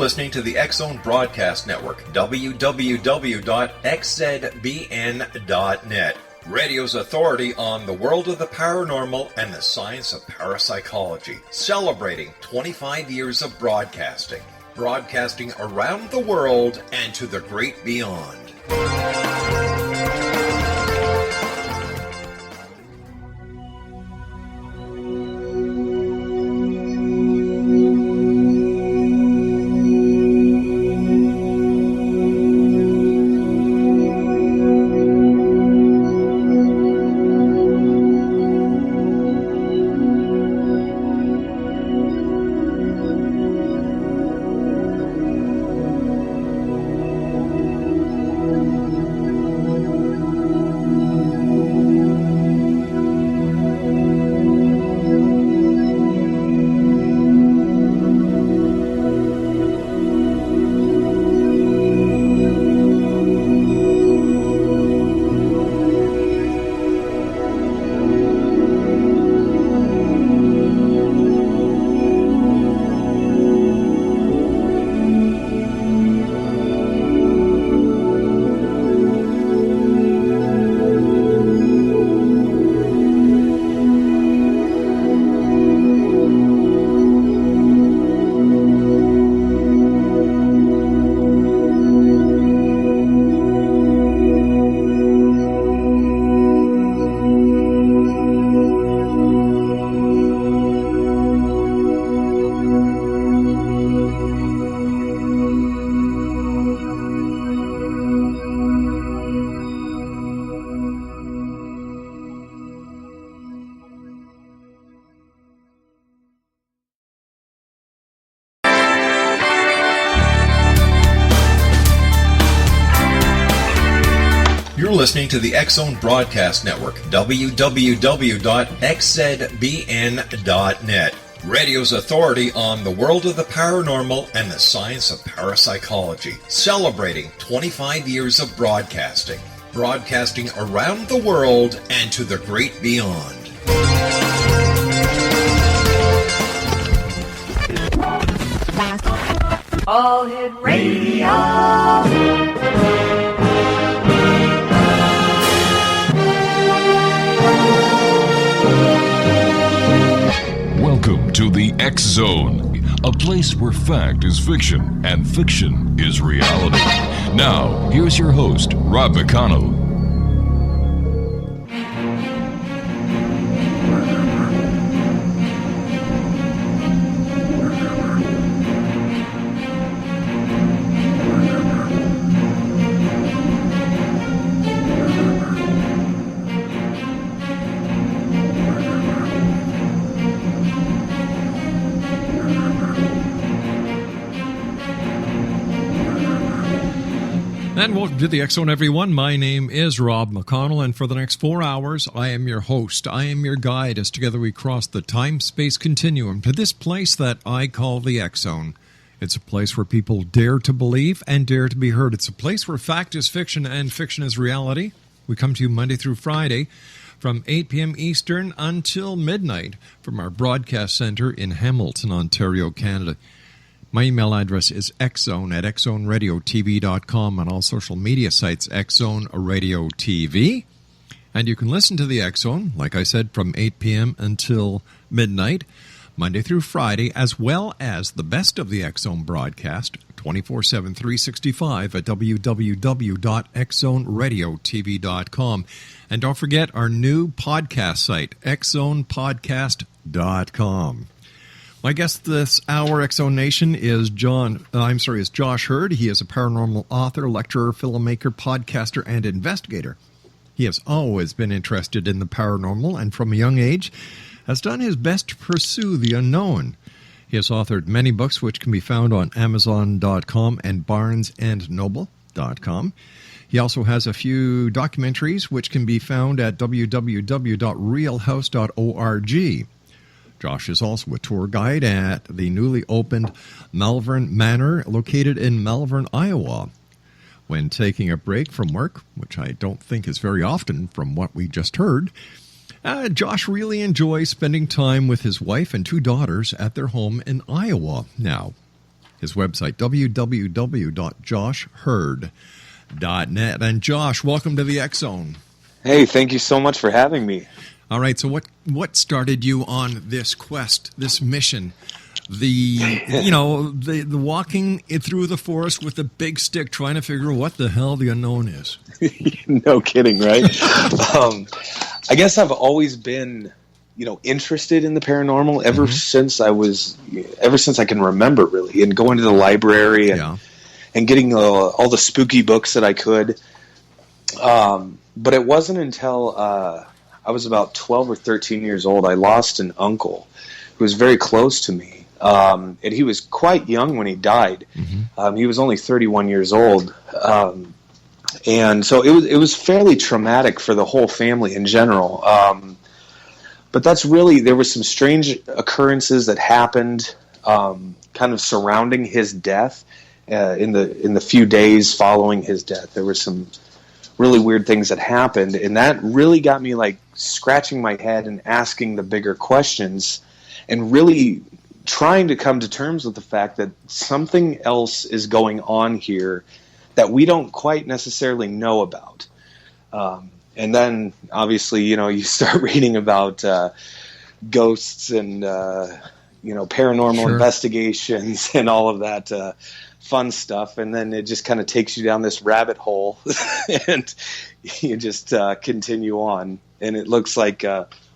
listening to the X-Zone Broadcast Network, www.xzbn.net. Radio's authority on the world of the paranormal and the science of parapsychology, celebrating 25 years of broadcasting. Broadcasting around the world and to the great beyond. You're listening to the X-Zone Broadcast Network, www.xzbn.net. Radio's authority on the world of the paranormal and the science of parapsychology, celebrating 25 years of broadcasting. Broadcasting around the world and to the great beyond. All Hit Radio. Welcome to the X-Zone, a place where fact is fiction and fiction is reality. Now, here's your host, Rob McConnell. And welcome to the X-Zone, everyone. My name is Rob McConnell, and for the next 4 hours, I am your host. I am your guide as together we cross the time-space continuum to this place that I call the X-Zone. It's a place where people dare to believe and dare to be heard. It's a place where fact is fiction and fiction is reality. We come to you Monday through Friday from 8 p.m. Eastern until midnight from our broadcast center in Hamilton, Ontario, Canada. My email address is xzone@xzoneradiotv.com, on all social media sites, X-Zone Radio TV. And you can listen to the X-Zone, like I said, from 8 p.m. until midnight, Monday through Friday, as well as the best of the X-Zone broadcast, 24/7, 365 at www.xzoneradiotv.com. And don't forget our new podcast site, xzonepodcast.com. My guest this hour, X-Zone Nation, is Josh Hurd. He is a paranormal author, lecturer, filmmaker, podcaster, and investigator. He has always been interested in the paranormal and from a young age has done his best to pursue the unknown. He has authored many books which can be found on Amazon.com and BarnesandNoble.com. He also has a few documentaries which can be found at www.realhouse.org. Josh is also a tour guide at the newly opened Malvern Manor, located in Malvern, Iowa. When taking a break from work, which I don't think is very often from what we just heard, Josh really enjoys spending time with his wife and 2 daughters at their home in Iowa now. his website, www.joshherd.net. And Josh, welcome to the X Zone. Hey, thank you so much for having me. All right, so what started you on this quest, this mission? The walking through the forest with a big stick trying to figure out what the hell the unknown is. No kidding, right? I guess I've always been, interested in the paranormal ever since I can remember, really, and going to the library and getting all the spooky books that I could. But it wasn't until I was about 12 or 13 years old, I lost an uncle who was very close to me. And he was quite young when he died. He was only 31 years old. And so it was fairly traumatic for the whole family in general. But there were some strange occurrences that happened kind of surrounding his death in the few days following his death. There were some really weird things that happened, and that really got me like scratching my head and asking the bigger questions and really trying to come to terms with the fact that something else is going on here that we don't quite necessarily know about. And then obviously, you start reading about ghosts and paranormal investigations and all of that fun stuff, and then it just kind of takes you down this rabbit hole and you just continue on, and it looks like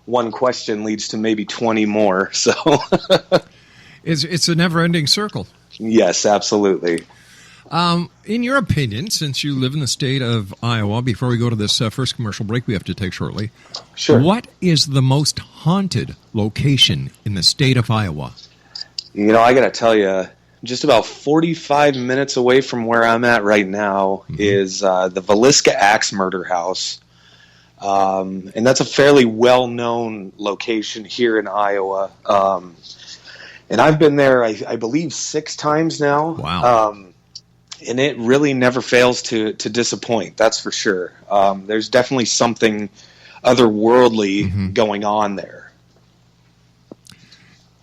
one question leads to maybe 20 more, so it's a never-ending circle. Yes, absolutely. In your opinion, since you live in the state of Iowa, before we go to this first commercial break we have to take shortly, sure, what is the most haunted location in the state of Iowa? I got to tell you, just about 45 minutes away from where I'm at right now is the Villisca Axe Murder House. And that's a fairly well-known location here in Iowa. And I've been there, I believe, 6 times now. Wow. And it really never fails to disappoint, that's for sure. There's definitely something otherworldly going on there.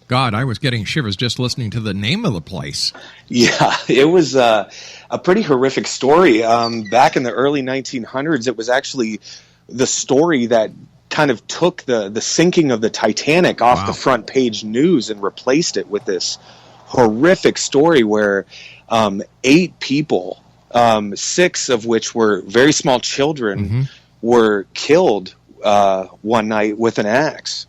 God, I was getting shivers just listening to the name of the place. Yeah, it was a pretty horrific story. Back in the early 1900s, it was actually the story that kind of took the sinking of the Titanic off the front page news and replaced it with this horrific story where 8 people, 6 of which were very small children, were killed one night with an axe.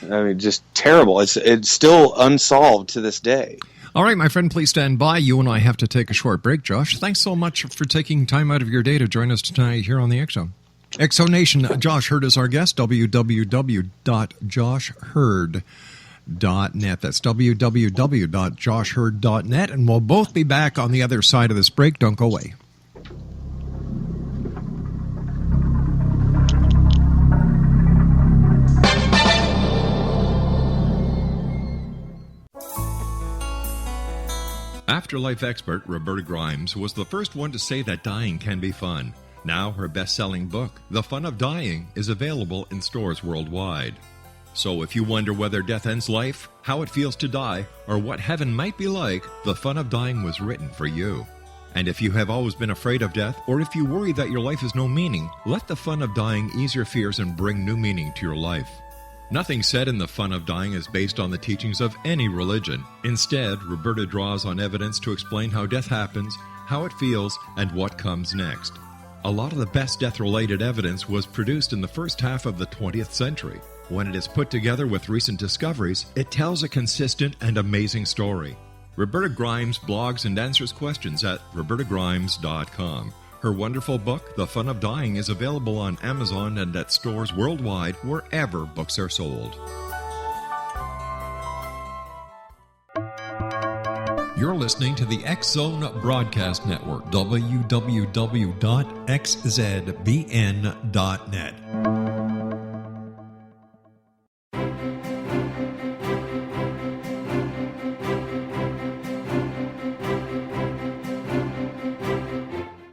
I mean, just terrible. It's still unsolved to this day. All right, my friend, please stand by. You and I have to take a short break, Josh. Thanks so much for taking time out of your day to join us tonight here on the X Zone. X Zone Nation, Josh Hurd is our guest, www.joshhurd.net. That's www.joshhurd.net, and we'll both be back on the other side of this break. Don't go away. Afterlife expert Roberta Grimes was the first one to say that dying can be fun. Now her best-selling book, The Fun of Dying, is available in stores worldwide. So if you wonder whether death ends life, how it feels to die, or what heaven might be like, The Fun of Dying was written for you. And if you have always been afraid of death, or if you worry that your life has no meaning, let The Fun of Dying ease your fears and bring new meaning to your life. Nothing said in The Fun of Dying is based on the teachings of any religion. Instead, Roberta draws on evidence to explain how death happens, how it feels, and what comes next. A lot of the best death-related evidence was produced in the first half of the 20th century. When it is put together with recent discoveries, it tells a consistent and amazing story. Roberta Grimes blogs and answers questions at robertagrimes.com. Her wonderful book, The Fun of Dying, is available on Amazon and at stores worldwide wherever books are sold. You're listening to the X Zone Broadcast Network, www.xzbn.net.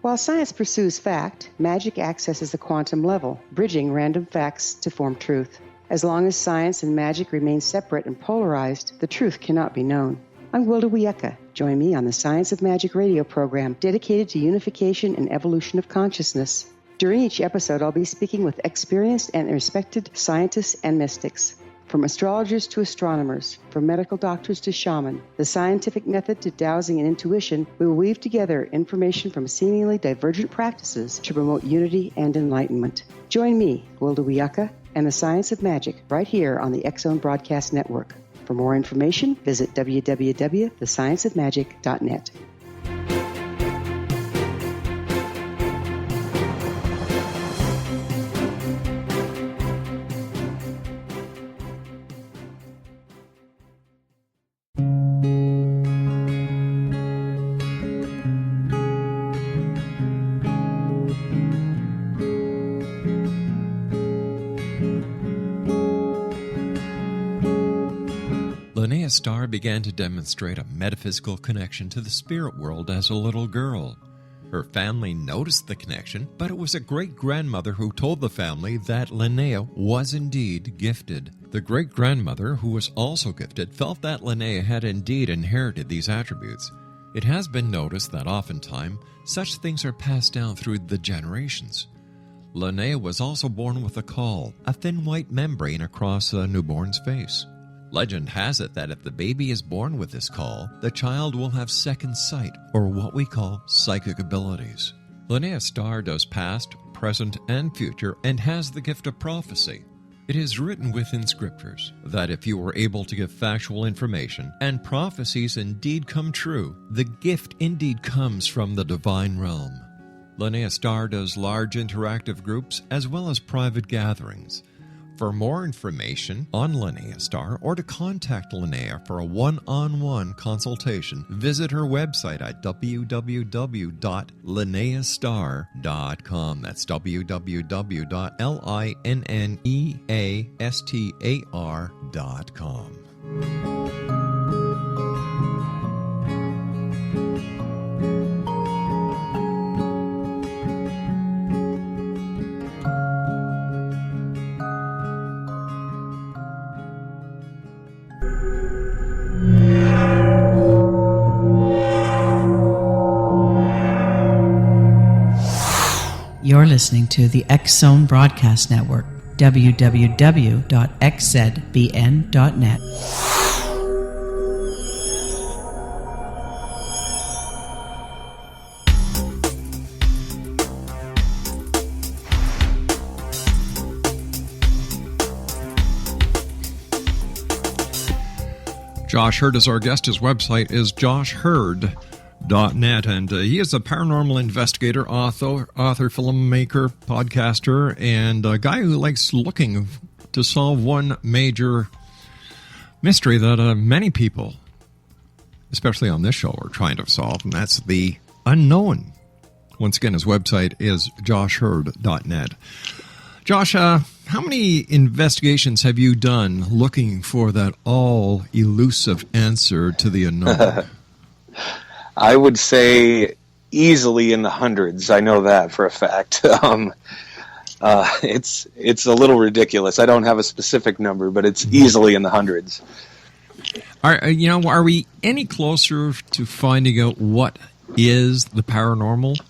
While science pursues fact, magic accesses the quantum level, bridging random facts to form truth. As long as science and magic remain separate and polarized, the truth cannot be known. I'm Wilda Wiecka. Join me on the Science of Magic radio program dedicated to unification and evolution of consciousness. During each episode, I'll be speaking with experienced and respected scientists and mystics. From astrologers to astronomers, from medical doctors to shaman, the scientific method to dowsing and intuition, we will weave together information from seemingly divergent practices to promote unity and enlightenment. Join me, Wilda Wiecka, and the Science of Magic right here on the X Zone Broadcast Network. For more information, visit www.thescienceofmagic.net. Linnea Starr began to demonstrate a metaphysical connection to the spirit world as a little girl. Her family noticed the connection, but it was a great-grandmother who told the family that Linnea was indeed gifted. The great-grandmother, who was also gifted, felt that Linnea had indeed inherited these attributes. It has been noticed that oftentimes such things are passed down through the generations. Linnea was also born with a caul, a thin white membrane across a newborn's face. Legend has it that if the baby is born with this caul, the child will have second sight, or what we call psychic abilities. Linnea Starr does past, present, and future, and has the gift of prophecy. It is written within scriptures that if you are able to give factual information, and prophecies indeed come true, the gift indeed comes from the divine realm. Linnea Starr does large interactive groups as well as private gatherings. For more information on Linnea Starr or to contact Linnea for a one-on-one consultation, visit her website at www.linneastar.com. That's www.linneastar.com. You're listening to the X Zone Broadcast Network, www.xzbn.net. Josh Hurd is our guest. His website is joshhurd.net, and he is a paranormal investigator, author, filmmaker, podcaster, and a guy who likes looking to solve one major mystery that many people, especially on this show, are trying to solve, and that's the unknown. Once again, his website is joshhurd.net. Josh, how many investigations have you done looking for that all-elusive answer to the unknown? I would say easily in the hundreds. I know that for a fact. It's a little ridiculous. I don't have a specific number, but it's easily in the hundreds. Are we any closer to finding out what is the paranormal?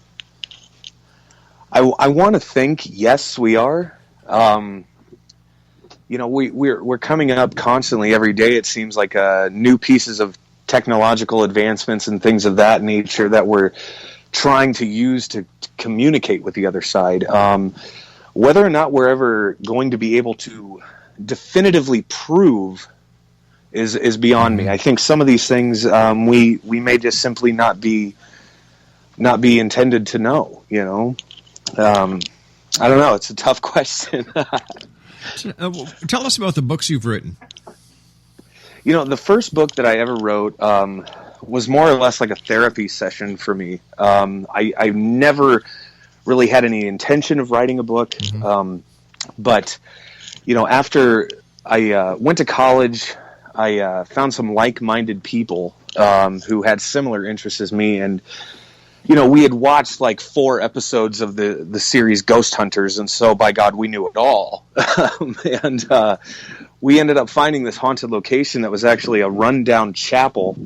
I want to think yes, we are. We're coming up constantly every day. It seems like new pieces of technological advancements and things of that nature that we're trying to use to communicate with the other side. Whether or not we're ever going to be able to definitively prove is beyond me. I think some of these things we may just simply not be intended to know. I don't know. It's a tough question. Tell us about the books you've written. The first book that I ever wrote was more or less like a therapy session for me. I've never really had any intention of writing a book. But after I went to college, I found some like-minded people who had similar interests as me, and we had watched like 4 episodes of the series Ghost Hunters, and so by God, we knew it all. And we ended up finding this haunted location that was actually a rundown chapel.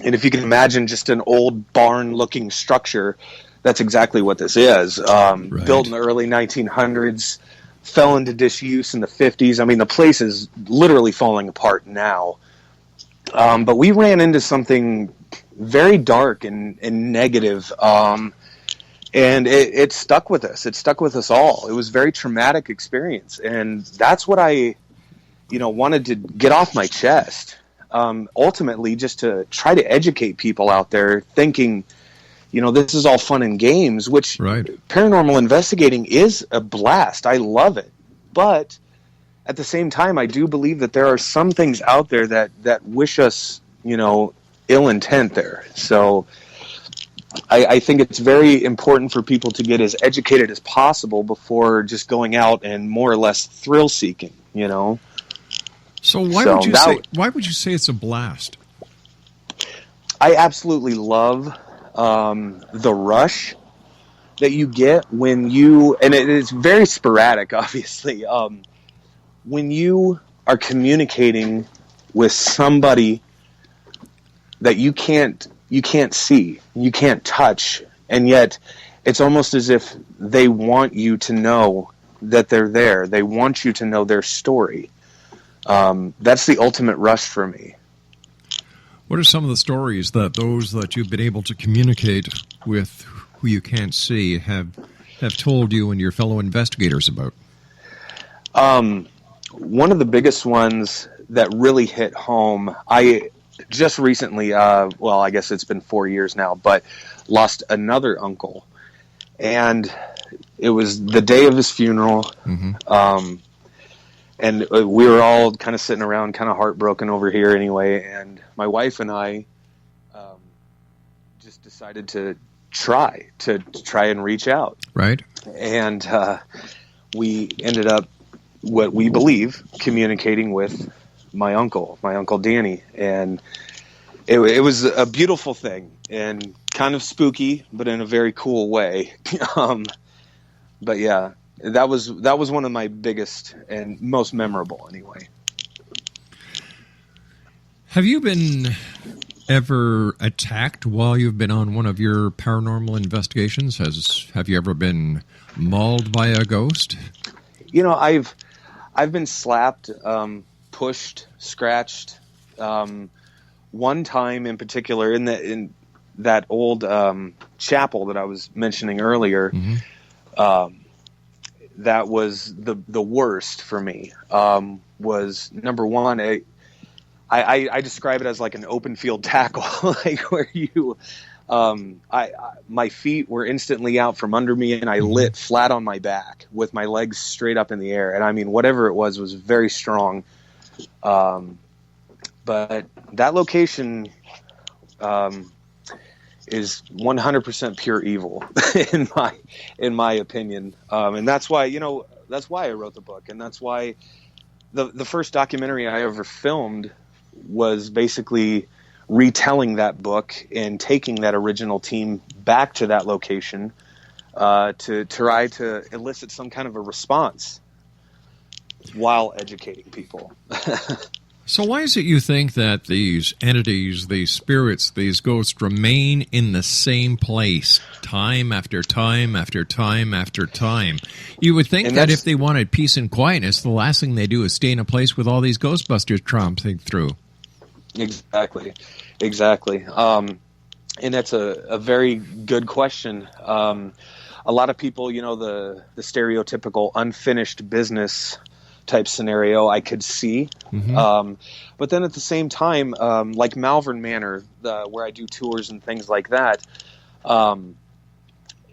And if you can imagine just an old barn-looking structure, that's exactly what this is. Built in the early 1900s, fell into disuse in the 50s. I mean, the place is literally falling apart now. But we ran into something very dark and negative, and it stuck with us. It stuck with us all. It was a very traumatic experience, and that's what I, wanted to get off my chest. Ultimately, just to try to educate people out there, thinking, this is all fun and games, which paranormal investigating is a blast. I love it, but at the same time, I do believe that there are some things out there that wish us, ill intent there. So I think it's very important for people to get as educated as possible before just going out and more or less thrill seeking, So why would you say it's a blast? I absolutely love the rush that you get when you, and it is very sporadic, obviously, when you are communicating with somebody that you can't see, you can't touch, and yet it's almost as if they want you to know that they're there. They want you to know their story. That's the ultimate rush for me. What are some of the stories that those that you've been able to communicate with who you can't see have told you and your fellow investigators about? One of the biggest ones that really hit home, I just recently, I guess it's been 4 years now, but lost another uncle. And it was the day of his funeral. Mm-hmm. And we were all kind of sitting around, kind of heartbroken over here anyway. And my wife and I just decided to try and reach out. Right. And we ended up, what we believe, communicating with my uncle Danny. And it was a beautiful thing and kind of spooky, but in a very cool way. But yeah, that was one of my biggest and most memorable anyway. Have you been ever attacked while you've been on one of your paranormal investigations? Have you ever been mauled by a ghost? I've been slapped, pushed, scratched. One time in particular, in that old chapel that I was mentioning earlier, mm-hmm. That was the worst for me. Was number one, I describe it as like an open field tackle, like where you, my feet were instantly out from under me, and I lit flat on my back with my legs straight up in the air. And I mean, whatever it was very strong. But that location is 100% pure evil in my opinion. And that's why I wrote the book, and that's why the first documentary I ever filmed was basically retelling that book and taking that original team back to that location to try to elicit some kind of a response while educating people. So why is it you think that these entities, these spirits, these ghosts remain in the same place time after time after time after time? You would think that if they wanted peace and quietness, the last thing they do is stay in a place with all these Ghostbusters tromping through. Exactly. And that's a very good question. A lot of people, the stereotypical unfinished business type scenario I could see. Mm-hmm. But then at the same time, like Malvern Manor, where I do tours and things like that,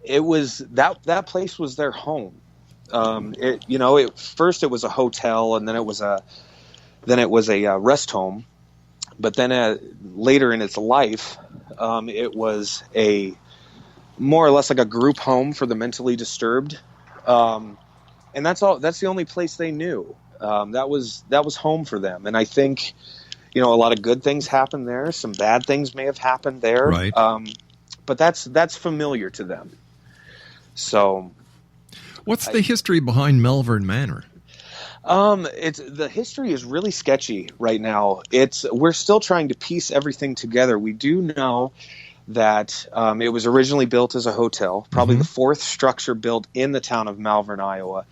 it was that place was their home. First it was a hotel, and then it was a rest home. But then later in its life, it was a more or less like a group home for the mentally disturbed. And that's all. That's the only place they knew. That was home for them. And I think, a lot of good things happened there. Some bad things may have happened there. Right. but that's familiar to them. So, what's the history behind Malvern Manor? The history is really sketchy right now. We're still trying to piece everything together. We do know that it was originally built as a hotel, probably the fourth structure built in the town of Malvern, Iowa,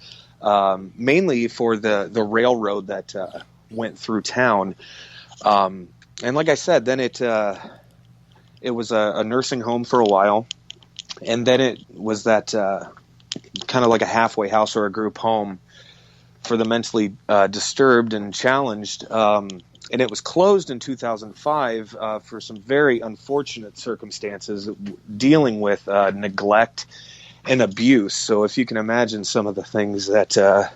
mainly for the railroad that went through town. And like I said, then it was a nursing home for a while, and then it was that kind of like a halfway house or a group home for the mentally disturbed and challenged. And it was closed in 2005 for some very unfortunate circumstances dealing with neglect and abuse. So if you can imagine some of the things that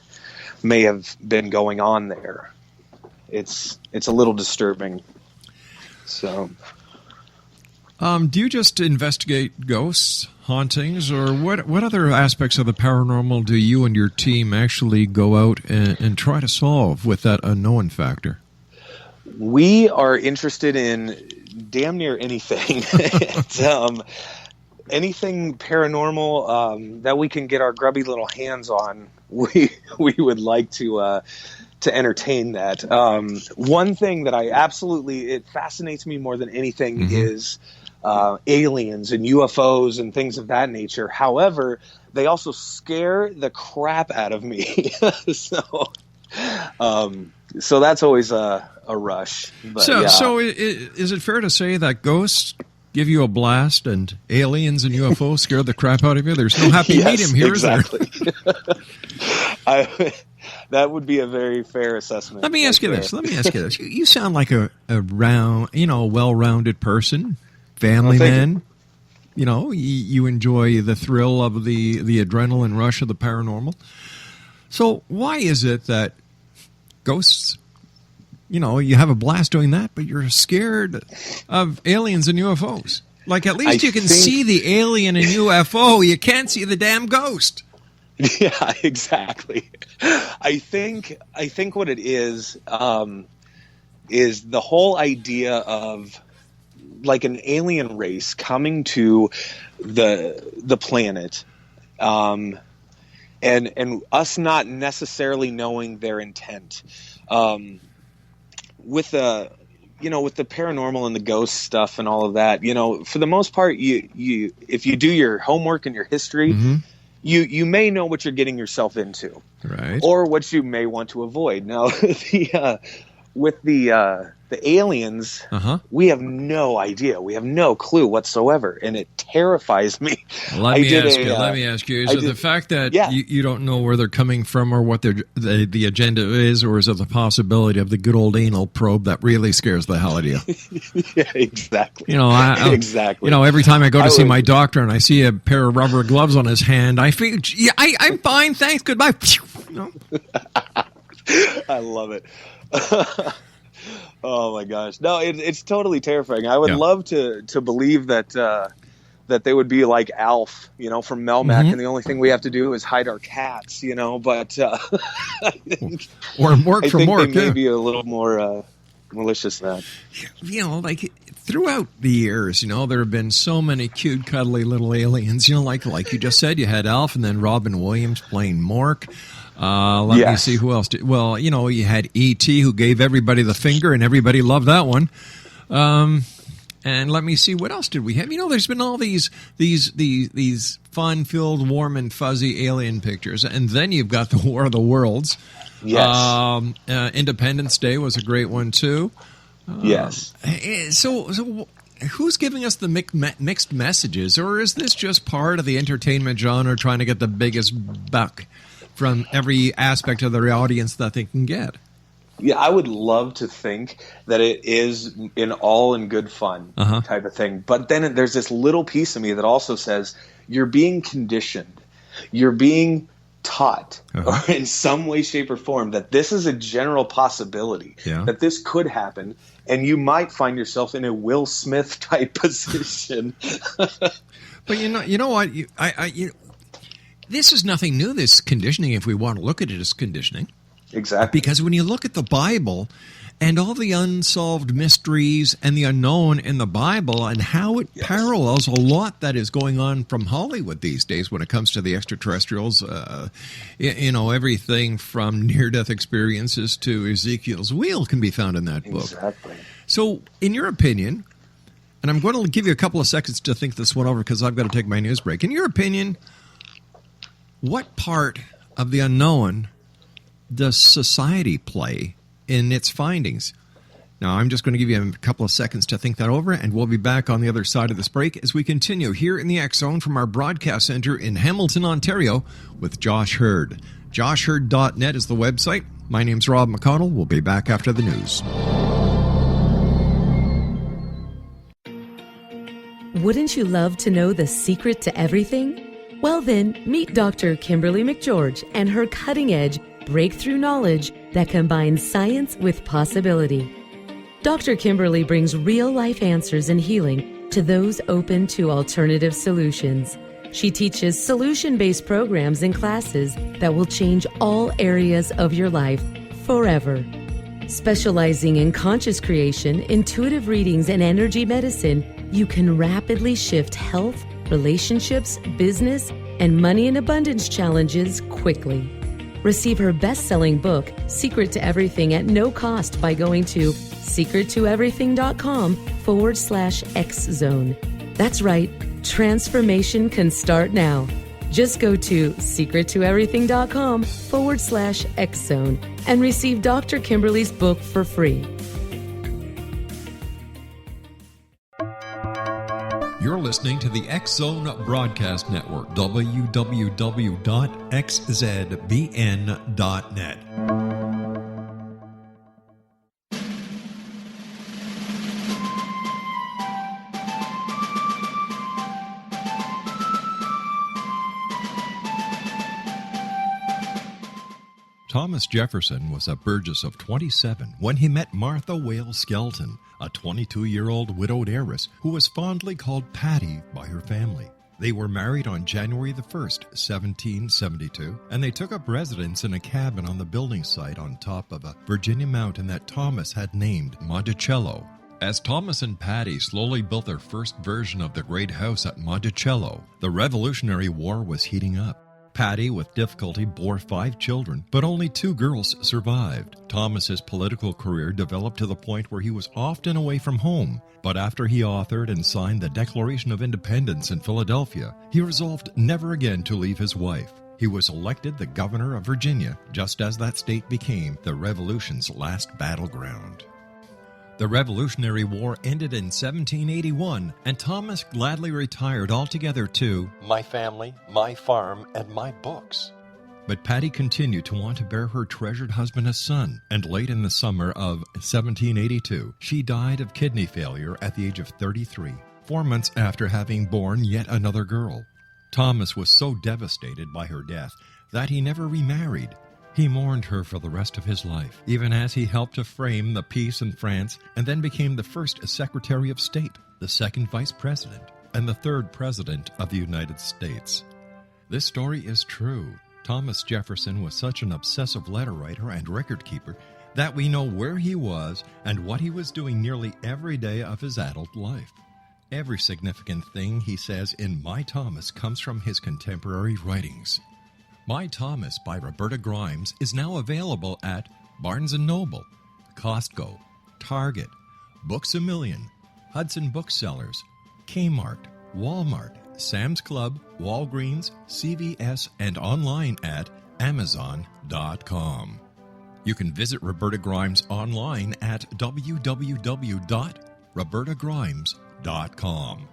may have been going on there, it's a little disturbing. So, do you just investigate ghosts, hauntings, or what other aspects of the paranormal do you and your team actually go out and try to solve with that unknown factor? We are interested in damn near anything. Anything paranormal that we can get our grubby little hands on, we would like to entertain that. One thing that it fascinates me more than anything is aliens and UFOs and things of that nature. However, they also scare the crap out of me. So that's always a rush. But so is it fair to say that ghosts give you a blast and aliens and UFOs scare the crap out of you? There's no happy medium here, exactly. Is there? That would be a very fair assessment. Let me ask you this. You sound like a well-rounded person, family man. You enjoy the thrill of the adrenaline rush of the paranormal. So why is it that ghosts, you have a blast doing that, but you're scared of aliens and UFOs? Like, at least you can see the alien and UFO. You can't see the damn ghost. Yeah, exactly. I think what it is the whole idea of like an alien race coming to the planet, and us not necessarily knowing their intent. With the paranormal and the ghost stuff and all of that, for the most part, you if you do your homework and your history, you may know what you're getting yourself into, right? Or what you may want to avoid. Now, with the aliens, we have no idea. We have no clue whatsoever, and it terrifies me. Let me ask you: is it the fact that you don't know where they're coming from or what the agenda is, or is it the possibility of the good old anal probe that really scares the hell out of you? Yeah, exactly. Exactly. Every time I go to see my doctor and I see a pair of rubber gloves on his hand, I feel, I'm fine, thanks, goodbye. I love it. Oh my gosh! No, it's totally terrifying. I would love to believe that they would be like Alf, from Melmac, and the only thing we have to do is hide our cats, But I think, or Mork from Mork, they may be a little more malicious than that. Like throughout the years, there have been so many cute, cuddly little aliens. Like you just said, you had Alf, and then Robin Williams playing Mork. Let me see who else did. Well, you had E.T. who gave everybody the finger, and everybody loved that one. And let me see, what else did we have? There's been all these fun-filled, warm and fuzzy alien pictures, and then you've got the War of the Worlds. Yes. Independence Day was a great one too. Yes. So who's giving us the mixed messages, or is this just part of the entertainment genre trying to get the biggest buck from every aspect of their audience that they can get? Yeah, I would love to think that it is in good fun type of thing. But then there's this little piece of me that also says you're being conditioned. You're being taught or in some way, shape, or form that this is a general possibility, that this could happen, and you might find yourself in a Will Smith type position. But you know what? This is nothing new, this conditioning, if we want to look at it as conditioning. Exactly. Because when you look at the Bible and all the unsolved mysteries and the unknown in the Bible and how it parallels a lot that is going on from Hollywood these days when it comes to the extraterrestrials, everything from near-death experiences to Ezekiel's wheel can be found in that book. Exactly. So, in your opinion, and I'm going to give you a couple of seconds to think this one over because I've got to take my news break. In your opinion, what part of the unknown does society play in its findings? Now, I'm just going to give you a couple of seconds to think that over, and we'll be back on the other side of this break as we continue here in the X Zone from our broadcast center in Hamilton, Ontario, with Josh Hurd. JoshHurd.net is the website. My name's Rob McConnell. We'll be back after the news. Wouldn't you love to know the secret to everything? Well then, meet Dr. Kimberly McGeorge and her cutting-edge breakthrough knowledge that combines science with possibility. Dr. Kimberly brings real-life answers and healing to those open to alternative solutions. She teaches solution-based programs and classes that will change all areas of your life forever. Specializing in conscious creation, intuitive readings, and energy medicine, you can rapidly shift health, relationships, business, and money and abundance challenges quickly. Receive her best-selling book, Secret to Everything, at no cost by going to secrettoeverything.com/X-Zone. That's right, transformation can start now. Just go to secrettoeverything.com/X-Zone and receive Dr. Kimberly's book for free. You're listening to the X Zone Broadcast Network, www.xzbn.net. Thomas Jefferson was a Burgess of 27 when he met Martha Wales Skelton, a 22-year-old widowed heiress who was fondly called Patty by her family. They were married on January the 1st, 1772, and they took up residence in a cabin on the building site on top of a Virginia mountain that Thomas had named Monticello. As Thomas and Patty slowly built their first version of the great house at Monticello, the Revolutionary War was heating up. Patty, with difficulty, bore 5 children, but only 2 girls survived. Thomas's political career developed to the point where he was often away from home, but after he authored and signed the Declaration of Independence in Philadelphia, he resolved never again to leave his wife. He was elected the governor of Virginia, just as that state became the Revolution's last battleground. The Revolutionary War ended in 1781, and Thomas gladly retired altogether to my family, my farm, and my books. But Patty continued to want to bear her treasured husband a son, and late in the summer of 1782, she died of kidney failure at the age of 33, 4 months after having borne yet another girl. Thomas was so devastated by her death that he never remarried. He mourned her for the rest of his life, even as he helped to frame the peace in France and then became the first Secretary of State, the second Vice President, and the third President of the United States. This story is true. Thomas Jefferson was such an obsessive letter writer and record keeper that we know where he was and what he was doing nearly every day of his adult life. Every significant thing he says in My Thomas comes from his contemporary writings. My Thomas by Roberta Grimes is now available at Barnes & Noble, Costco, Target, Books A Million, Hudson Booksellers, Kmart, Walmart, Sam's Club, Walgreens, CVS, and online at Amazon.com. You can visit Roberta Grimes online at www.robertagrimes.com.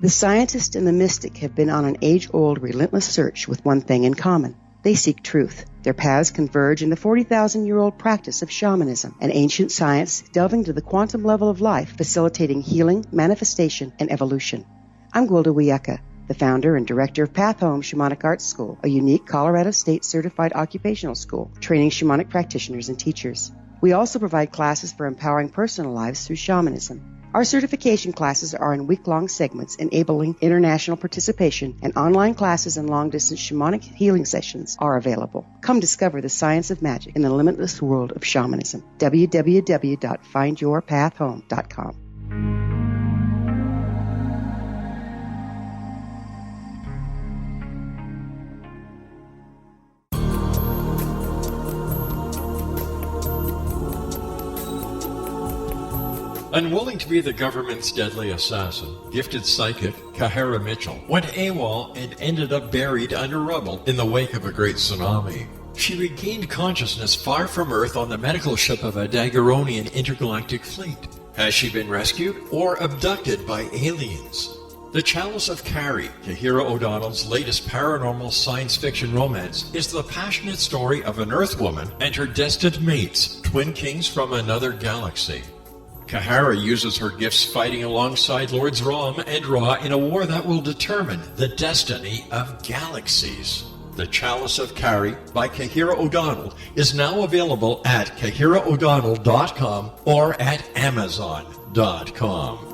The scientist and the mystic have been on an age-old, relentless search with one thing in common. They seek truth. Their paths converge in the 40,000-year-old practice of shamanism, an ancient science delving to the quantum level of life, facilitating healing, manifestation, and evolution. I'm Gwilda Wiyaka. the founder and director of Path Home Shamanic Arts School, a unique Colorado State certified occupational school training shamanic practitioners and teachers. We also provide classes for empowering personal lives through shamanism. Our certification classes are in week-long segments enabling international participation, and online classes and long-distance shamanic healing sessions are available. Come discover the science of magic in the limitless world of shamanism. www.findyourpathhome.com. Unwilling to be the government's deadly assassin, gifted psychic Kahara Mitchell went AWOL and ended up buried under rubble in the wake of a great tsunami. She regained consciousness far from Earth on the medical ship of a Daguerrean intergalactic fleet. Has she been rescued or abducted by aliens? The Chalice of Carrie, Kahira O'Donnell's latest paranormal science fiction romance, is the passionate story of an Earth woman and her destined mates, twin kings from another galaxy. Kahara uses her gifts fighting alongside Lords Rom and Ra in a war that will determine the destiny of galaxies. The Chalice of Carrie by Kahira O'Donnell is now available at KahiraO'Donnell.com or at Amazon.com.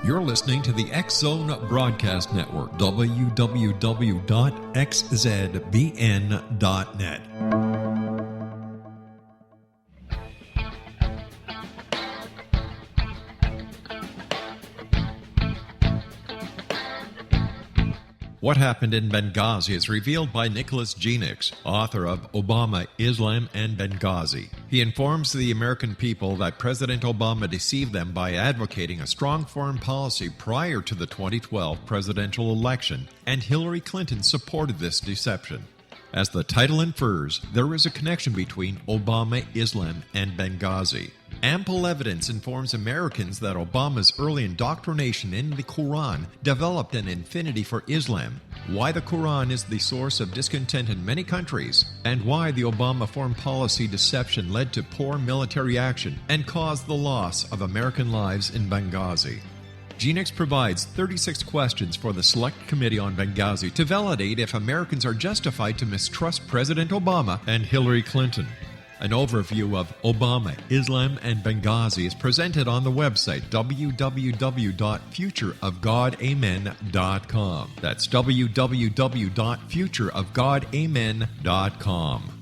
You're listening to the X-Zone Broadcast Network, www.xzbn.net. What happened in Benghazi is revealed by Nicholas Genix, author of Obama, Islam, and Benghazi. He informs the American people that President Obama deceived them by advocating a strong foreign policy prior to the 2012 presidential election, and Hillary Clinton supported this deception. As the title infers, there is a connection between Obama, Islam, and Benghazi. Ample evidence informs Americans that Obama's early indoctrination in the Quran developed an affinity for Islam, why the Quran is the source of discontent in many countries, and why the Obama foreign policy deception led to poor military action and caused the loss of American lives in Benghazi. Genix provides 36 questions for the Select Committee on Benghazi to validate if Americans are justified to mistrust President Obama and Hillary Clinton. An overview of Obama, Islam, and Benghazi is presented on the website www.futureofgodamen.com. That's www.futureofgodamen.com.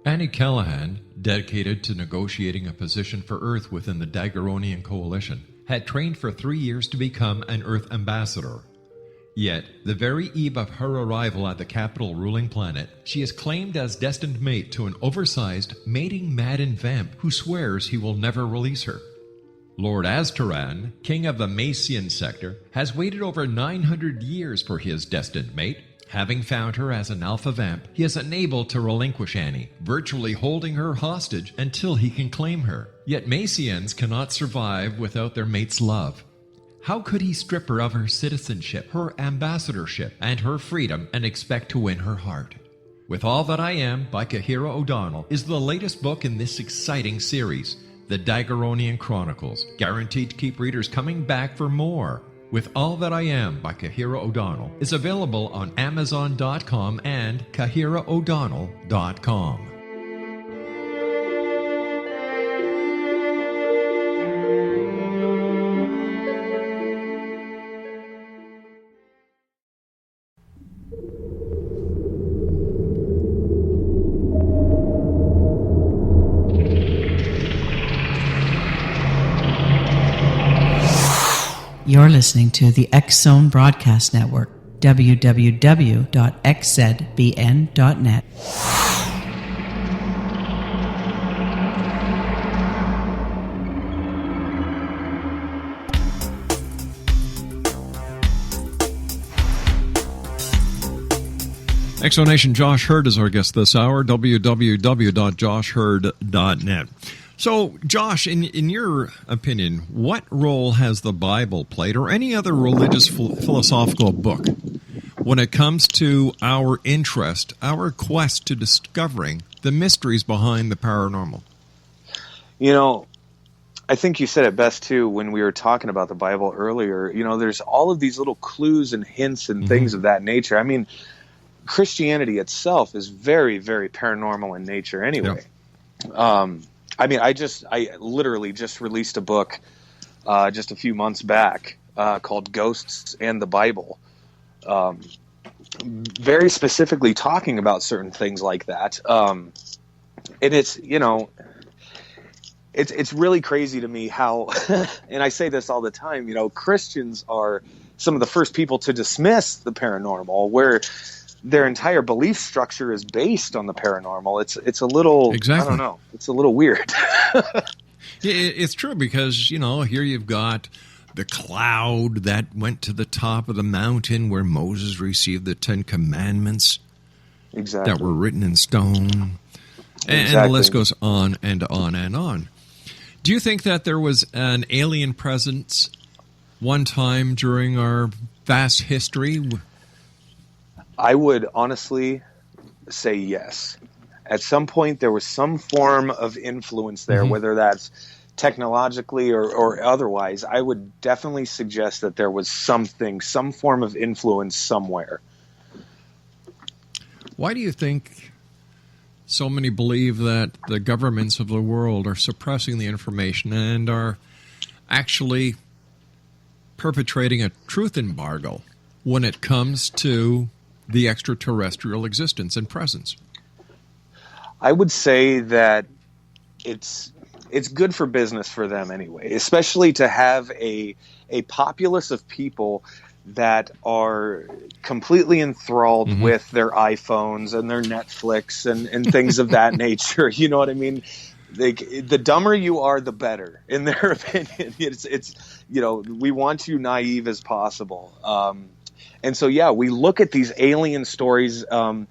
Annie Callahan, dedicated to negotiating a position for Earth within the Daguerrean Coalition, had trained for 3 years to become an Earth ambassador. Yet, the very eve of her arrival at the capital ruling planet, she is claimed as destined mate to an oversized, mating-maddened vamp who swears he will never release her. Lord Aztaran, king of the Macian sector, has waited over 900 years for his destined mate. Having found her as an alpha vamp, he is unable to relinquish Annie, virtually holding her hostage until he can claim her. Yet Macians cannot survive without their mate's love. How could he strip her of her citizenship, her ambassadorship, and her freedom and expect to win her heart? With All That I Am by Kahira O'Donnell is the latest book in this exciting series, The Daguerrean Chronicles, guaranteed to keep readers coming back for more. With All That I Am by Kahira O'Donnell is available on Amazon.com and KahiraO'Donnell.com. You're listening to the X-Zone Broadcast Network, www.xzbn.net. Exonation Josh Hurd is our guest this hour, www.joshhurd.net. So, Josh, in your opinion, what role has the Bible played, or any other religious philosophical book, when it comes to our interest, our quest to discovering the mysteries behind the paranormal? You know, I think you said it best, too, when we were talking about the Bible earlier. You know, there's all of these little clues and hints and things of that nature. I mean, Christianity itself is very, very paranormal in nature anyway. Yep. I mean, I literally just released a book just a few months back called Ghosts and the Bible, very specifically talking about certain things like that. And it's, you know, it's really crazy to me how, and I say this all the time, you know, Christians are some of the first people to dismiss the paranormal, where their entire belief structure is based on the paranormal. It's a little, I don't know, it's a little weird. It's true, because, you know, here you've got the cloud that went to the top of the mountain where Moses received the 10 Commandments that were written in stone. And the list goes on and on and on. Do you think that there was an alien presence one time during our vast history? I would honestly say yes. At some point, there was some form of influence there, whether that's technologically or otherwise. I would definitely suggest that there was some form of influence somewhere. Why do you think so many believe that the governments of the world are suppressing the information and are actually perpetrating a truth embargo when it comes to the extraterrestrial existence and presence? I would say that it's good for business for them anyway, especially to have a populace of people that are completely enthralled with their iPhones and their Netflix and things of that nature. You know what I mean? The dumber you are, the better, in their opinion. It's you know, we want you naive as possible. And so, yeah, we look at these alien stories, and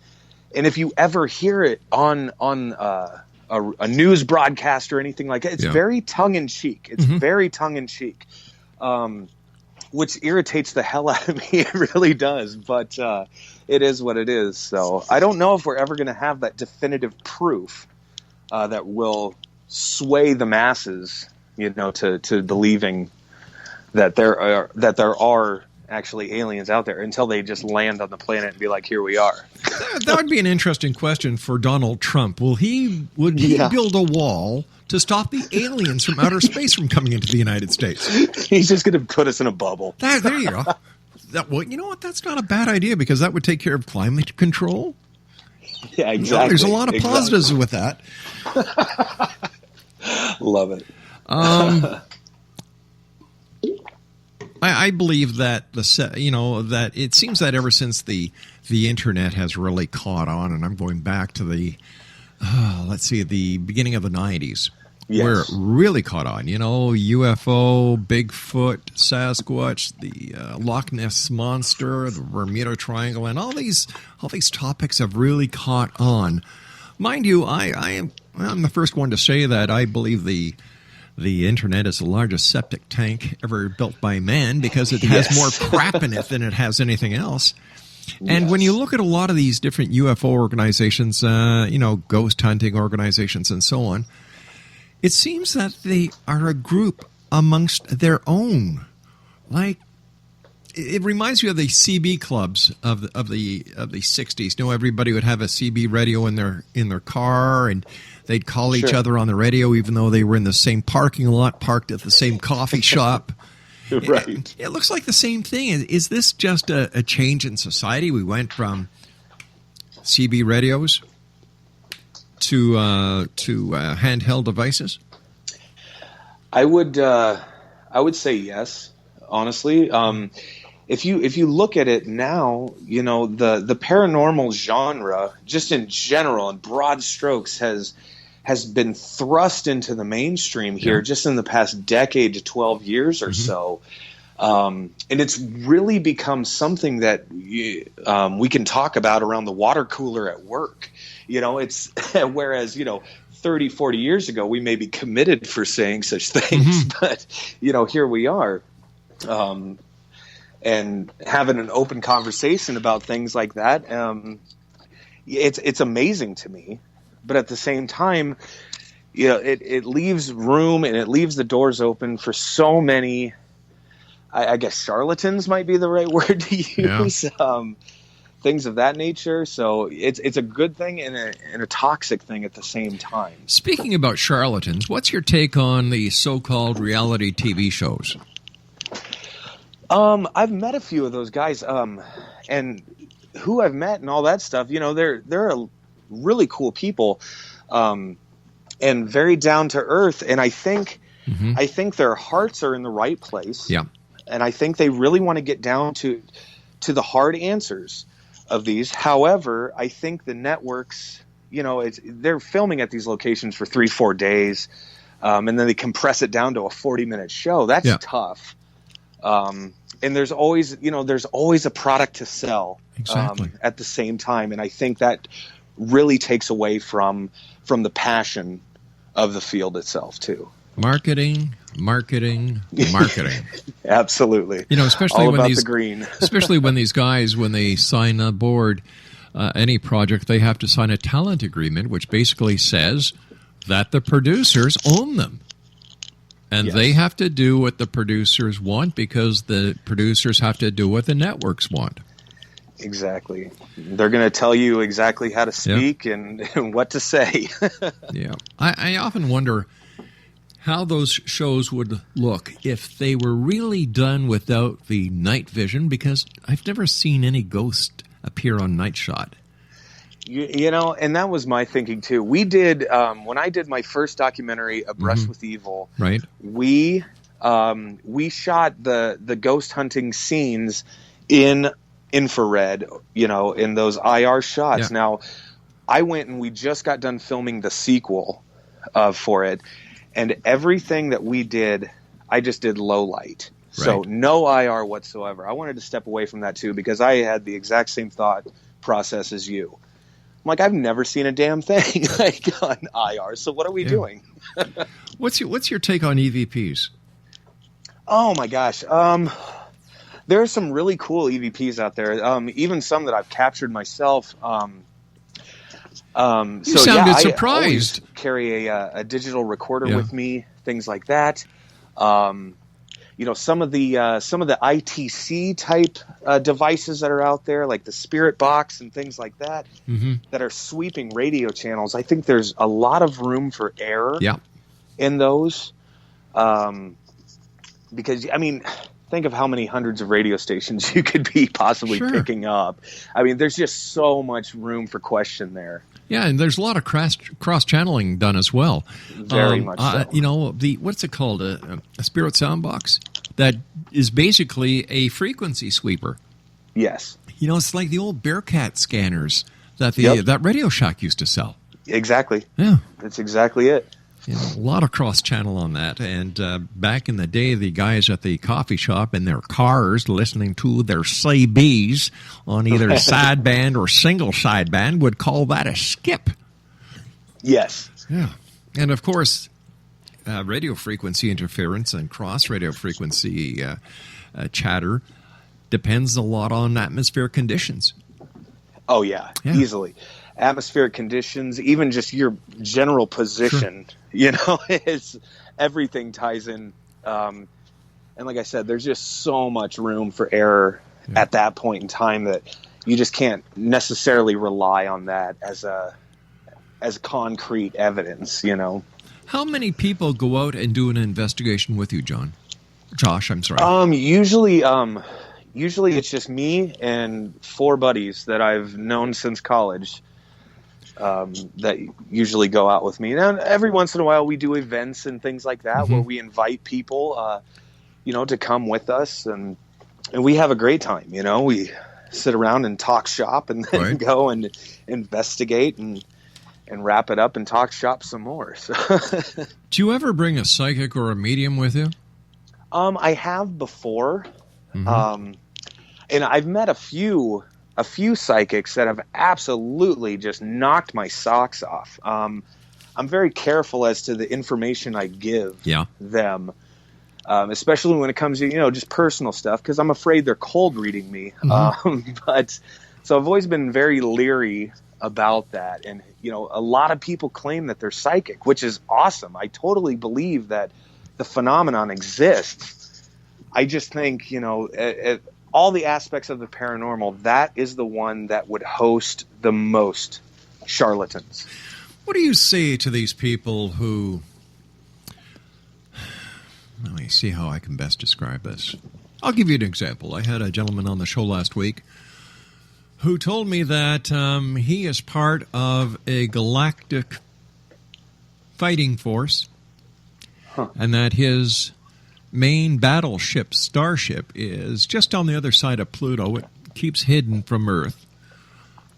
if you ever hear it on a news broadcast or anything like that, it's very tongue-in-cheek. It's very tongue-in-cheek, which irritates the hell out of me. It really does, but it is what it is. So I don't know if we're ever going to have that definitive proof that will sway the masses, you know, to believing that there are actually aliens out there, until they just land on the planet and be like, here we are. That would be an interesting question for Donald Trump. Would he build a wall to stop the aliens from outer space from coming into the United States? He's just going to put us in a bubble. There you go. Well, you know what? That's not a bad idea, because that would take care of climate control. Yeah, exactly. You know, there's a lot of positives with that. Love it. I believe that that it seems that ever since the internet has really caught on, and I'm going back to the beginning of the 90s, where it really caught on. You know, UFO, Bigfoot, Sasquatch, the Loch Ness Monster, the Bermuda Triangle, and all these topics have really caught on. Mind you, I'm the first one to say that I believe the internet is the largest septic tank ever built by man, because it has more crap in it than it has anything else. And when you look at a lot of these different UFO organizations, ghost hunting organizations and so on, it seems that they are a group amongst their own. Like, it reminds me of the CB clubs of the 60s. You know, everybody would have a CB radio in their car, and they'd call each other on the radio, even though they were in the same parking lot, parked at the same coffee shop. Right. It looks like the same thing. Is this just a change in society? We went from CB radios to handheld devices? I would say yes, honestly. If you look at it now, you know, the paranormal genre, just in general, in broad strokes, has been thrust into the mainstream here just in the past decade to 12 years or so. And it's really become something that we can talk about around the water cooler at work. You know, it's whereas, you know, 30, 40 years ago, we may be committed for saying such things, but, here we are. And having an open conversation about things like that, it's amazing to me. But at the same time, it leaves room and it leaves the doors open for so many, I guess charlatans might be the right word to use, things of that nature. So it's a good thing and a toxic thing at the same time. Speaking about charlatans, what's your take on the so-called reality TV shows? I've met a few of those guys, and who I've met and all that stuff, they're really cool people, and very down to earth. And I think their hearts are in the right place. Yeah. And I think they really want to get down to the hard answers of these. However, I think the networks, they're filming at these locations for 3-4 days, and then they compress it down to a 40-minute show. That's tough. And there's always a product to sell at the same time. And I think that really takes away from the passion of the field itself too. Marketing. Especially Absolutely. All when about these the green. Especially when these guys, when they sign aboard any project, they have to sign a talent agreement, which basically says that the producers own them. And they have to do what the producers want because the producers have to do what the networks want. Exactly. They're going to tell you exactly how to speak and what to say. I often wonder how those shows would look if they were really done without the night vision, because I've never seen any ghost appear on Night Shot. And that was my thinking too. We did, when I did my first documentary, A Brush with Evil, we shot the ghost hunting scenes in infrared, in those IR shots. Now, I went and we just got done filming the sequel for it, and everything that we did, I just did low light. So no IR whatsoever. I wanted to step away from that too, because I had the exact same thought process as you. I'm like, I've never seen a damn thing on IR, so what are we doing? What's your take on EVPs? Oh my gosh. There are some really cool EVPs out there, even some that I've captured myself. You sounded surprised. I carry a digital recorder with me, things like that. Some of the ITC type devices that are out there, like the Spirit Box and things like that, that are sweeping radio channels. I think there's a lot of room for error in those. Because, think of how many hundreds of radio stations you could be possibly picking up. There's just so much room for question there. Yeah, and there's a lot of cross-channeling done as well. Very much so. What's it called? A Spirit sound box that is basically a frequency sweeper. Yes. It's like the old Bearcat scanners that that Radio Shack used to sell. Exactly. Yeah. That's exactly it. A lot of cross-channel on that. And back in the day, the guys at the coffee shop in their cars listening to their CBs on either sideband or single sideband would call that a skip. Yes. Yeah. And, of course, radio frequency interference and cross-radio frequency chatter depends a lot on atmospheric conditions. Oh, yeah. Easily. Atmospheric conditions, even just your general position, it's everything ties in. And like I said, there's just so much room for error at that point in time that you just can't necessarily rely on that as concrete evidence, How many people go out and do an investigation with you, Josh, I'm sorry. Usually it's just me and 4 buddies that I've known since college. That usually go out with me. And every once in a while we do events and things like that where we invite people, to come with us, and we have a great time. We sit around and talk shop and then go and investigate and wrap it up and talk shop some more. So. Do you ever bring a psychic or a medium with you? I have before. And I've met a few psychics that have absolutely just knocked my socks off. I'm very careful as to the information I give Yeah. them, especially when it comes to, just personal stuff, because I'm afraid they're cold reading me. But so I've always been very leery about that. And, a lot of people claim that they're psychic, which is awesome. I totally believe that the phenomenon exists. I just think, all the aspects of the paranormal, that is the one that would host the most charlatans. What do you say to these people who... Let me see how I can best describe this. I'll give you an example. I had a gentleman on the show last week who told me that he is part of a galactic fighting force, and that his main battleship, Starship, is just on the other side of Pluto. It keeps hidden from Earth.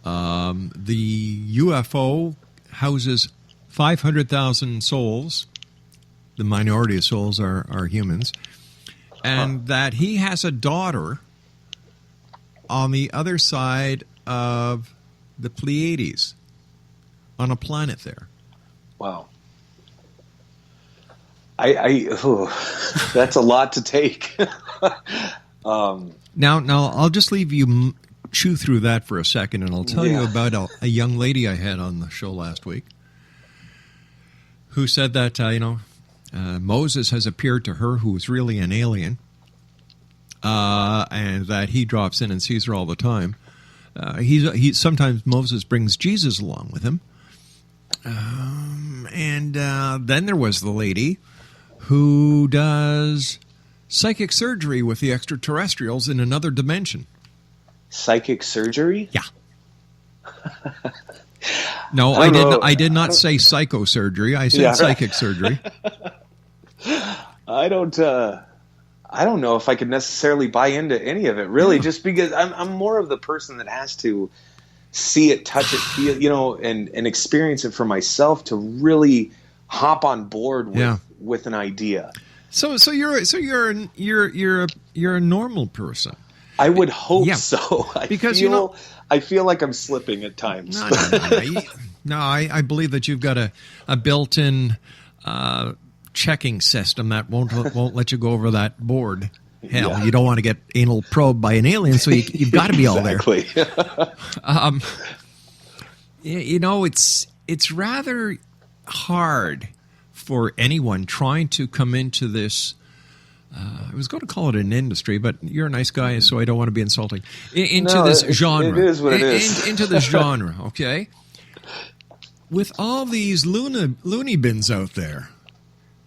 The UFO houses 500,000 souls. The minority of souls are humans. And that he has a daughter on the other side of the Pleiades, on a planet there. Wow. That's a lot to take. Now, I'll just leave you chew through that for a second, and I'll tell you about a young lady I had on the show last week who said that, Moses has appeared to her, who is really an alien, and that he drops in and sees her all the time. Sometimes Moses brings Jesus along with him. And then there was the lady who does psychic surgery with the extraterrestrials in another dimension. Psychic surgery? Yeah. No, I did not say psychosurgery. I said psychic surgery. I don't know if I could necessarily buy into any of it, really, just because I'm more of the person that has to see it, touch it, feel, and experience it for myself to really hop on board with an idea. So you're a normal person. I would hope so. I feel like I'm slipping at times. No, I believe that you've got a built-in checking system that won't let you go over that board. Hell, you don't want to get anal probed by an alien, so you've got to be all there. It's rather hard for anyone trying to come into this. I was going to call it an industry, but you're a nice guy, so I don't want to be insulting. This genre. It is what it is. Into this genre, okay? With all these loony bins out there,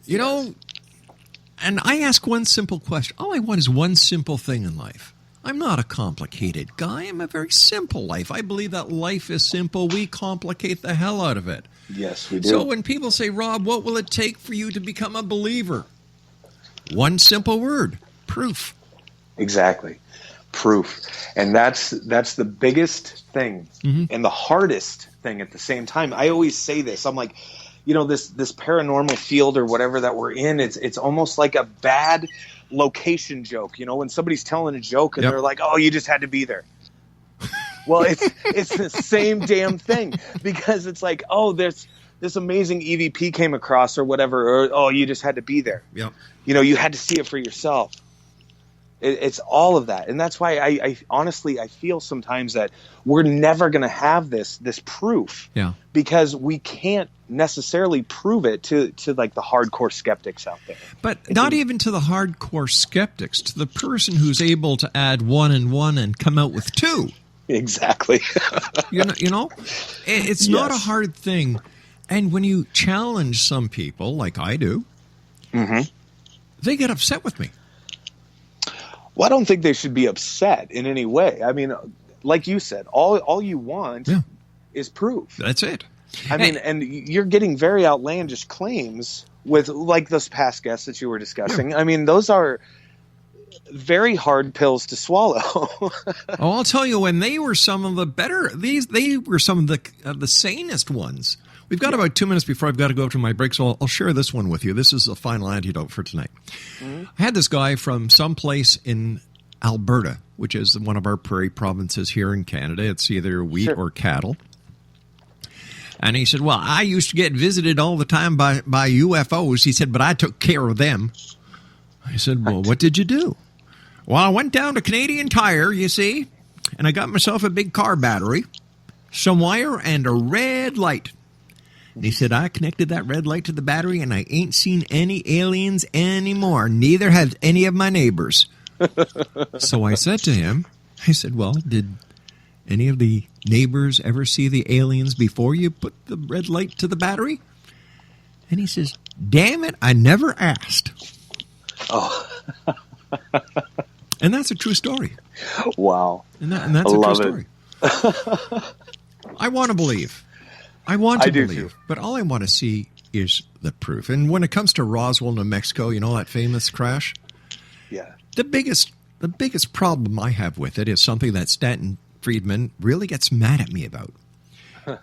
and I ask one simple question. All I want is one simple thing in life. I'm not a complicated guy. I'm a very simple life. I believe that life is simple. We complicate the hell out of it. Yes, we do. So when people say, Rob, what will it take for you to become a believer? One simple word: proof. Exactly. Proof. And that's the biggest thing and the hardest thing at the same time. I always say this. I'm like, this paranormal field or whatever that we're in, it's almost like a bad location joke. When somebody's telling a joke and they're like, oh, you just had to be there. Well, it's the same damn thing, because it's like, oh, this amazing EVP came across or whatever, or, oh, you just had to be there. Yep. You had to see it for yourself. It's all of that. And that's why I honestly feel sometimes that we're never going to have this proof. Yeah. Because we can't necessarily prove it to like the hardcore skeptics out there. But not even to the hardcore skeptics, to the person who's able to add 1 and 1 and come out with 2. Exactly. It's not a hard thing. And when you challenge some people, like I do, they get upset with me. Well, I don't think they should be upset in any way. I mean, like you said, all you want is proof. That's it. I mean, and you're getting very outlandish claims with, like, those past guests that you were discussing. I mean, those are very hard pills to swallow. I'll tell you, when they were some of the better, they were some of the sanest ones. We've got about 2 minutes before I've got to go to my break, so I'll share this one with you. This is the final antidote for tonight. I had this guy from someplace in Alberta, which is one of our prairie provinces here in Canada. It's either wheat or cattle. And he said, well, I used to get visited all the time by UFOs. He said, but I took care of them. I said, well, what did you do? Well, I went down to Canadian Tire, you see, and I got myself a big car battery, some wire, and a red light. And he said, I connected that red light to the battery, and I ain't seen any aliens anymore. Neither have any of my neighbors. So I said to him, I said, well, did any of the neighbors ever see the aliens before you put the red light to the battery? And he says, damn it, I never asked. Oh. And that's a true story. Wow. And that's a true story. I want to believe. I do believe. Too. But all I want to see is the proof. And when it comes to Roswell, New Mexico, you know, that famous crash? Yeah. The biggest problem I have with it is something that Stanton Friedman really gets mad at me about.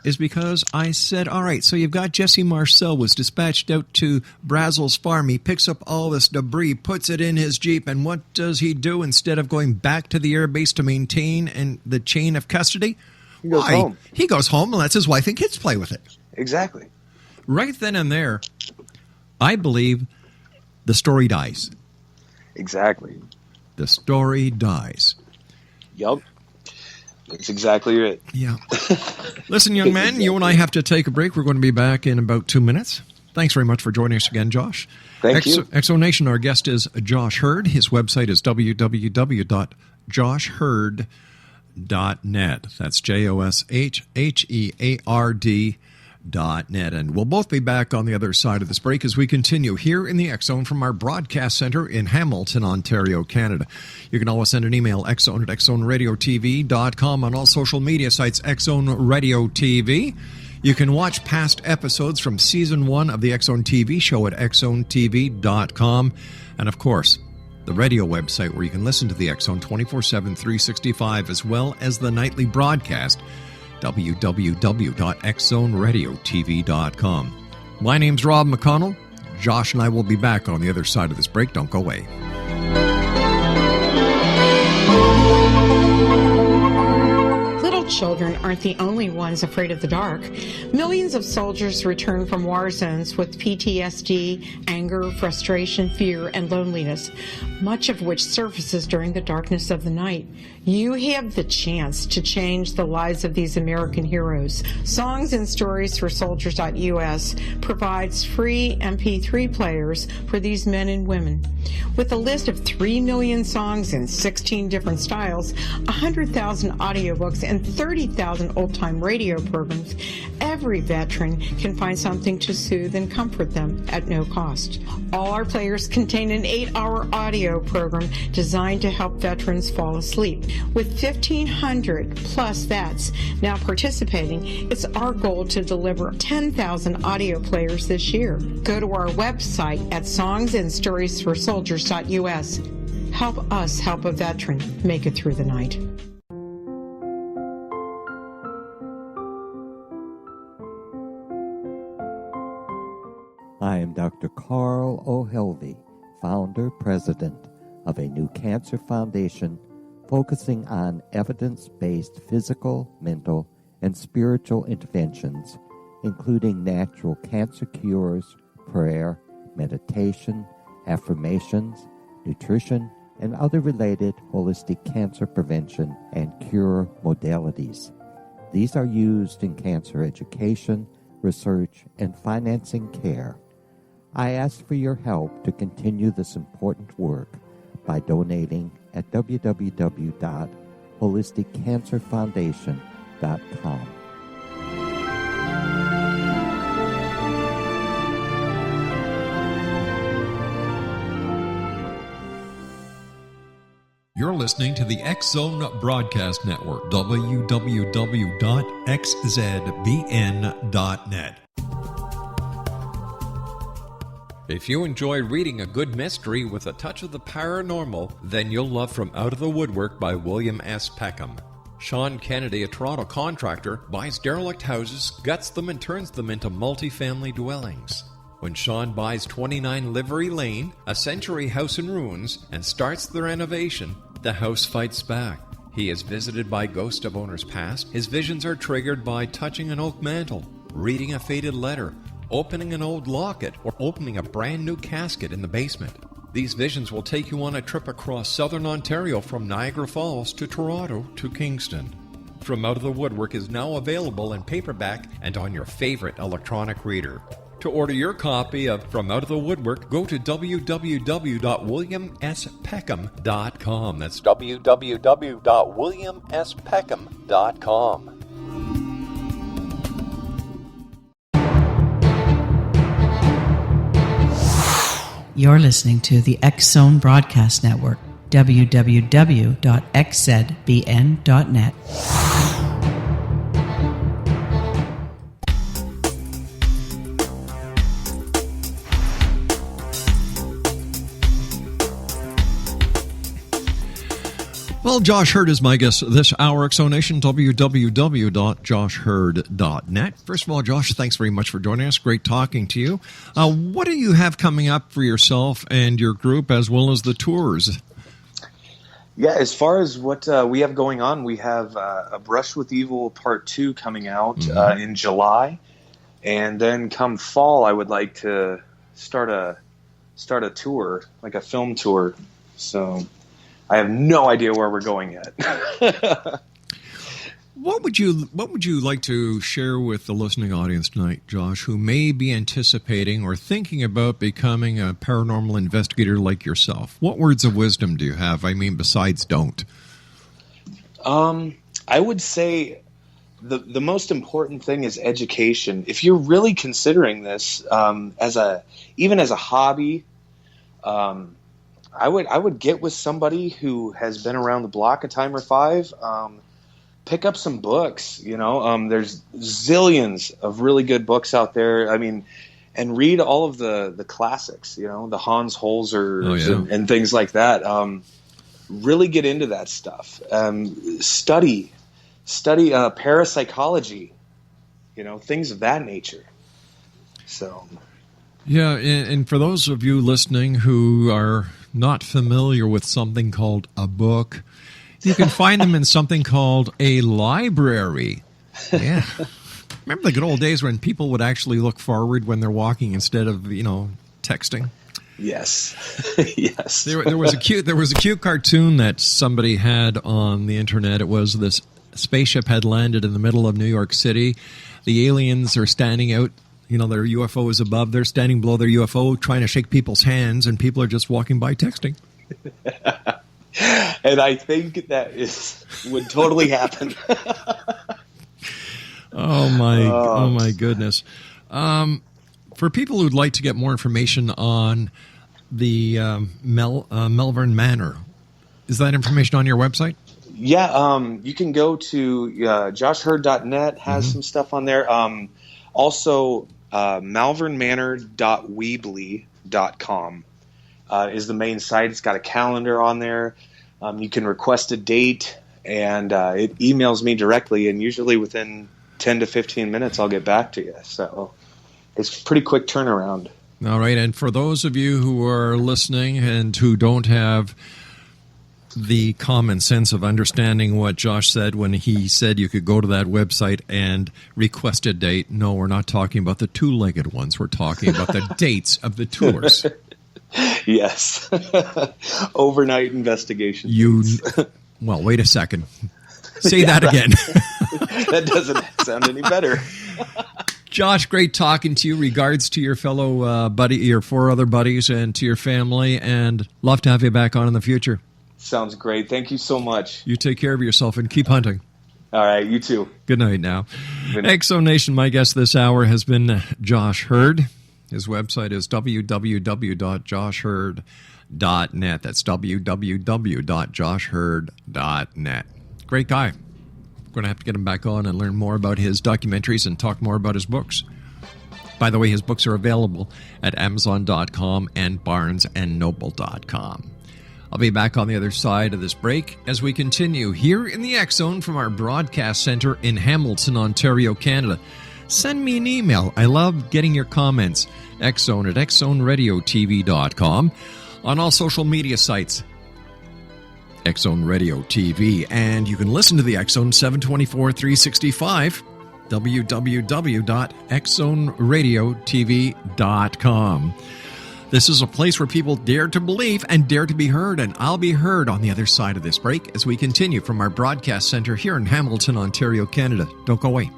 Is because I said, all right, so you've got Jesse Marcel was dispatched out to Brazel's farm. He picks up all this debris, puts it in his Jeep, and what does he do instead of going back to the airbase to maintain the chain of custody? He goes home. He goes home and lets his wife and kids play with it. Exactly. Right then and there, I believe the story dies. Exactly. The story dies. Yup. That's exactly it. Yeah. Listen, young man, exactly. You and I have to take a break. We're going to be back in about 2 minutes. Thanks very much for joining us again, Josh. Thank you. Exonation, our guest is Josh Hurd. His website is www.joshhurd.net. That's JOSHHEARD.net. And we'll both be back on the other side of this break as we continue here in the X Zone from our broadcast center in Hamilton, Ontario, Canada. You can always send an email, xzone@xzoneradiotv.com, on all social media sites, X Zone Radio TV. You can watch past episodes from Season 1 of the X Zone TV show at xzonetv.com. And, of course, the radio website where you can listen to the X Zone 24/7, 365, as well as the nightly broadcast, www.xzoneradiotv.com. My name's Rob McConnell. Josh and I will be back on the other side of this break. Don't go away. Children aren't the only ones afraid of the dark. Millions of soldiers return from war zones with PTSD, anger, frustration, fear, and loneliness, much of which surfaces during the darkness of the night. You have the chance to change the lives of these American heroes. Songs and Stories for Soldiers.us provides free MP3 players for these men and women. With a list of 3 million songs in 16 different styles, 100,000 audiobooks, and 30,000 old-time radio programs, every veteran can find something to soothe and comfort them at no cost. All our players contain an 8-hour audio program designed to help veterans fall asleep. With 1,500 plus vets now participating, it's our goal to deliver 10,000 audio players this year. Go to our website at songsandstoriesforsoldiers.us. Help us help a veteran make it through the night. I am Dr. Carl O'Helvey, founder, president of a new cancer foundation focusing on evidence-based physical, mental, and spiritual interventions, including natural cancer cures, prayer, meditation, affirmations, nutrition, and other related holistic cancer prevention and cure modalities. These are used in cancer education, research, and financing care. I ask for your help to continue this important work by donating at www.holisticcancerfoundation.com. You're listening to the X Zone Broadcast Network, www.xzbn.net. If you enjoy reading a good mystery with a touch of the paranormal, then you'll love From Out of the Woodwork by William S. Peckham. Sean Kennedy, a Toronto contractor, buys derelict houses, guts them, and turns them into multi-family dwellings. When Sean buys 29 Livery Lane, a century house in ruins, and starts the renovation, the house fights back. He is visited by ghosts of owners past. His visions are triggered by touching an oak mantle. reading a faded letter, opening an old locket, or opening a brand new casket in the basement. These visions will take you on a trip across southern Ontario from Niagara Falls to Toronto to Kingston. From Out of the Woodwork is now available in paperback and on your favorite electronic reader. To order your copy of From Out of the Woodwork, go to www.williamspeckham.com. That's www.williamspeckham.com. You're listening to the X-Zone Broadcast Network, www.xzbn.net. Well, Josh Hurd is my guest this hour. Exonation, www.joshhurd.net. First of all, Josh, thanks very much for joining us. Great talking to you. What do you have coming up for yourself and your group, as well as the tours? Yeah, as far as what we have going on, we have A Brush with Evil Part 2 coming out in July. And then come fall, I would like to start a tour, like a film tour. So I have no idea where we're going yet. What would you like to share with the listening audience tonight, Josh, who may be anticipating or thinking about becoming a paranormal investigator like yourself? What words of wisdom do you have? I mean, besides don't. I would say the most important thing is education. If you're really considering this even as a hobby, I would get with somebody who has been around the block a time or five. Pick up some books. There's zillions of really good books out there. I mean, and read all of the classics. The Hans Holzers and things like that. Really get into that stuff. Study parapsychology. Things of that nature. So. Yeah, and for those of you listening who are not familiar with something called a book, you can find them in something called a library. Yeah. Remember the good old days when people would actually look forward when they're walking instead of, texting? Yes. Yes. There was a cute cartoon that somebody had on the internet. It was this spaceship had landed in the middle of New York City. The aliens are standing out. Their UFO is above. They're standing below their UFO trying to shake people's hands, and people are just walking by texting. And I think that would totally happen. Oh my goodness. For people who'd like to get more information on the Malvern Manor, is that information on your website? Yeah, you can go to joshhurd.net, has some stuff on there. Also, malvernmanor.weebly.com is the main site. It's got a calendar on there. You can request a date, and it emails me directly, and usually within 10 to 15 minutes I'll get back to you. So it's a pretty quick turnaround. All right, and for those of you who are listening and who don't have the common sense of understanding what Josh said when he said you could go to that website and request a date. No, we're not talking about the two-legged ones. We're talking about the dates of the tours. Yes. Overnight investigation. Well, wait a second. Say that again. That doesn't sound any better. Josh, great talking to you. Regards to your fellow buddy, your four other buddies, and to your family, and love to have you back on in the future. Sounds great. Thank you so much. You take care of yourself and keep hunting. All right, you too. Good night now. Exonation, my guest this hour has been Josh Hurd. His website is www.joshhurd.net. That's www.joshhurd.net. Great guy. Going to have to get him back on and learn more about his documentaries and talk more about his books. By the way, his books are available at Amazon.com and BarnesandNoble.com. I'll be back on the other side of this break as we continue here in the X-Zone from our broadcast center in Hamilton, Ontario, Canada. Send me an email. I love getting your comments. X-Zone at XZoneRadioTV.com. On all social media sites, X-Zone Radio TV. And you can listen to the X-Zone 724-365 www.xzoneradiotv.com. This is a place where people dare to believe and dare to be heard, and I'll be heard on the other side of this break as we continue from our broadcast center here in Hamilton, Ontario, Canada. Don't go away.